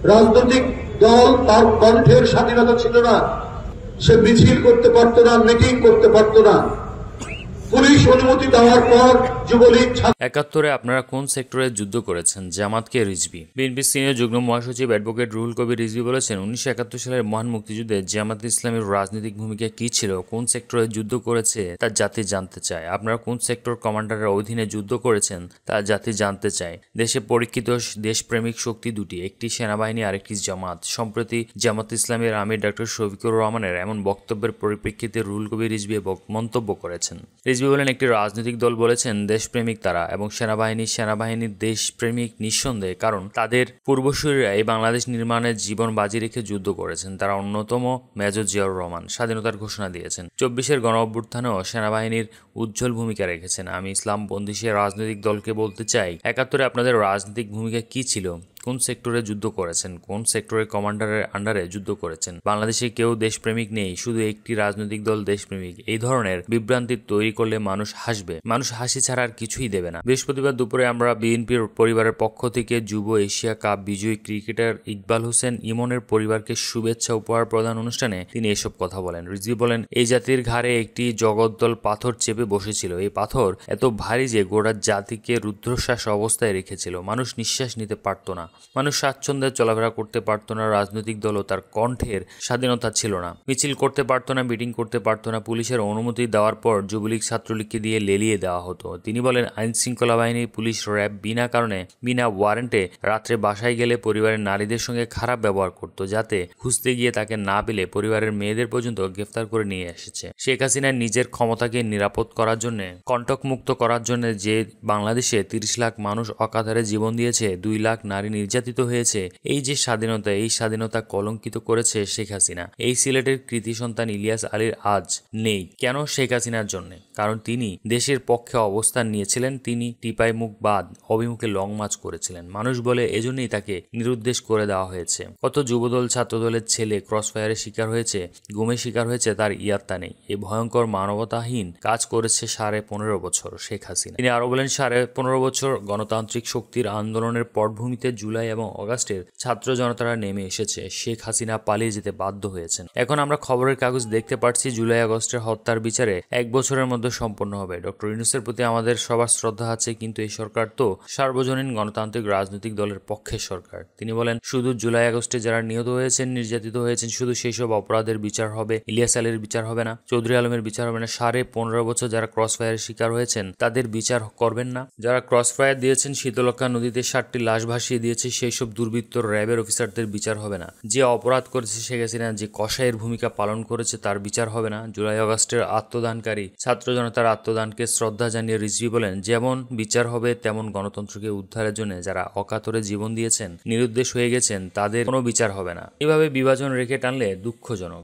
রাজনৈতিক দল তার কণ্ঠের স্বাধীনতা ছিল না, সে মিছিল করতে পারত না, মিটিং করতে পারত না। পুলিশ অনুমতি দেওয়ার পর যুবলীগ ৭১-এ আপনারা কোন সেক্টরে যুদ্ধ করেছেন? জামাতকে রিজভী। বিএনপির সিনিয়র যুগ্ম মহাসচিব অ্যাডভোকেট রুহুল কবির রিজভী বলেছেন, ১৯৭১ সালের মহান মুক্তিযুদ্ধে জামাত ইসলামের রাজনৈতিক ভূমিকা কী ছিল, কোন সেক্টরে যুদ্ধ করেছে তা জাতি জানতে চায়। আপনারা কোন সেক্টর কমান্ডারের অধীনে যুদ্ধ করেছেন তা জাতি জানতে চায়। দেশে পরীক্ষিত দেশপ্রেমিক শক্তি দুটি, একটি সেনাবাহিনী আরেকটি জামাত। সম্প্রতি জামাত ইসলামের আমির ডক্টর শফিকুর রহমানের এমন বক্তব্যের পরিপ্রেক্ষিতে রুহুল কবির রিজভী মন্তব্য করেছেন। রিজভী বলেন, একটি রাজনৈতিক দল বলেছেন দেশপ্রেমিক তারা, এবং সেনাবাহিনীর দেশপ্রেমিক নিঃসন্দেহে, কারণ তাদের পূর্বসূরীরা এই বাংলাদেশ নির্মাণের জীবন বাজি রেখে যুদ্ধ করেছেন। তারা অন্যতম মেজর জিয়াউর রহমান স্বাধীনতার ঘোষণা দিয়েছেন। ২৪-এর গণ অভ্যুত্থানেও সেনাবাহিনীর উজ্জ্বল ভূমিকা রেখেছেন। আমি ইসলামপন্থী সে রাজনৈতিক দলকে বলতে চাই, ৭১-এ আপনাদের রাজনৈতিক ভূমিকা কী ছিল? কোন সেক্টরে যুদ্ধ করেছেন? কোন সেক্টরের কমান্ডারের আন্ডারে যুদ্ধ করেছেন? বাংলাদেশে কেউ দেশপ্রেমিক নেই, শুধু একটি রাজনৈতিক দল দেশপ্রেমিক। এই ধরনের বিভ্রান্তি তৈরি করলে মানুষ হাসবে, মানুষ হাসি ছাড়া আর কিছুই দেবে না। বৃহস্পতিবার দুপুরে আমরা বিএনপির পরিবারের পক্ষ থেকে যুব এশিয়া কাপ বিজয়ী ক্রিকেটার ইকবাল হোসেন ইমনের পরিবারকে শুভেচ্ছা উপহার প্রদান অনুষ্ঠানে তিনি এসব কথা বলেন। রিজভী বলেন, এই জাতির ঘাড়ে একটি জগদ্দল পাথর চেপে বসেছিল। এই পাথর এত ভারী যে গোটা জাতিকে রুদ্ধশ্বাস অবস্থায় রেখেছিল। মানুষ নিঃশ্বাস নিতে পারত না, মানুষ স্বাচ্ছন্দ্যে চলাফেরা করতে পারত না। রাজনৈতিক দলও তার কণ্ঠের স্বাধীনতা ছিল না, মিছিল করতে পারত না, মিটিং করতে পারত না। পুলিশের অনুমতি দেওয়ার পর যুবলীগ ছাত্রলীগকে দিয়ে লেলিয়ে দেওয়া হতো। তিনি বলেন, আইন শৃঙ্খলা বাহিনী, পুলিশ, র্যাব বিনা কারণে, বিনা ওয়ারেন্টে রাত্রে বাসায় গেলে পরিবারের নারীদের সঙ্গে খারাপ ব্যবহার করত, যাতে খুঁজতে গিয়ে তাকে না পেলে পরিবারের মেয়েদের পর্যন্ত গ্রেফতার করে নিয়ে এসেছে। শেখ হাসিনা নিজের ক্ষমতাকে নিরাপদ করার জন্য, কণ্টকমুক্ত করার জন্য যে বাংলাদেশে ৩০ লাখ মানুষ অকাতরে জীবন দিয়েছে, ২ লাখ নারী নির্যাতিত হয়েছে, এই যে স্বাধীনতা, এই স্বাধীনতা কলঙ্কিত করেছে শেখ হাসিনা। এই সিলেটের কৃতি সন্তান ইলিয়াস আলীর আজ নেই কেন? শেখ হাসিনার জন্য। কারণ তিনি দেশের পক্ষে অবস্থান নিয়েছিলেন, তিনি টিপাই মুখ বাদ অভিমুখে লং মার্চ করেছিলেন। মানুষ বলে এজন্যই তাকে নিরুদ্দেশ করে দেওয়া হয়েছে। কত যুবদল ছাত্রদলের ছেলে ক্রসফায়ারের শিকার হয়েছে, গুমের শিকার হয়েছে, তার ইয়াত্তা নেই। এই ভয়ঙ্কর মানবতাহীন কাজ করেছে 15.5 বছর শেখ হাসিনা। তিনি আরো বলেন, 15.5 বছর গণতান্ত্রিক শক্তির আন্দোলনের পটভূমিতে জুলাই এবং অগাস্টের ছাত্র জনতারা নেমে এসেছে। শেখ হাসিনা পালিয়ে যেতে বাধ্য হয়েছেন। এখন আমরা খবরের কাগজ দেখতে পাচ্ছি জুলাই আগস্টের হত্যার বিচারে 1 বছরের মধ্যে সম্পন্ন হবে। ডক্টর ইউনূসের প্রতি আমাদের সবার শ্রদ্ধা আছে, কিন্তু এই সরকার তো সার্বজনীন গণতান্ত্রিক রাজনৈতিক দলের পক্ষের সরকার। তিনি বলেন, শুধু জুলাই আগস্টে যারা নিহত হয়েছেন, নির্যাতিত হয়েছেন, শুধু সেই সব অপরাধের বিচার হবে, ইলিয়াস আলীর বিচার হবে না, চৌধুরী আলমের বিচার হবে না। 15.5 বছর যারা ক্রসফায়ারের শিকার হয়েছেন তাদের বিচার করবেন না? যারা ক্রসফায়ার দিয়েছেন, শীতলক্ষা নদীতে 60টি লাশ ভাসিয়ে দিয়েছে, সেই সব দুর্বৃত্ত র্যাবের অফিসারদের বিচার হবে না? যে অপরাধ করেছে শেখ হাসিনা, যে কসাইয়ের ভূমিকা পালন করেছে, তার বিচার হবে না? জুলাই আগস্টের আত্মদানকারী ছাত্র জনতার আত্মদানকে শ্রদ্ধা জানিয়ে রিজভী বলেন, যেমন বিচার হবে তেমন গণতন্ত্রকে উদ্ধারের জন্য যারা অকাতরে জীবন দিয়েছেন, নিরুদ্দেশ হয়ে গেছেন, তাদের কোনো বিচার হবে না। এভাবে বিভাজন রেখে টানলে দুঃখজনক।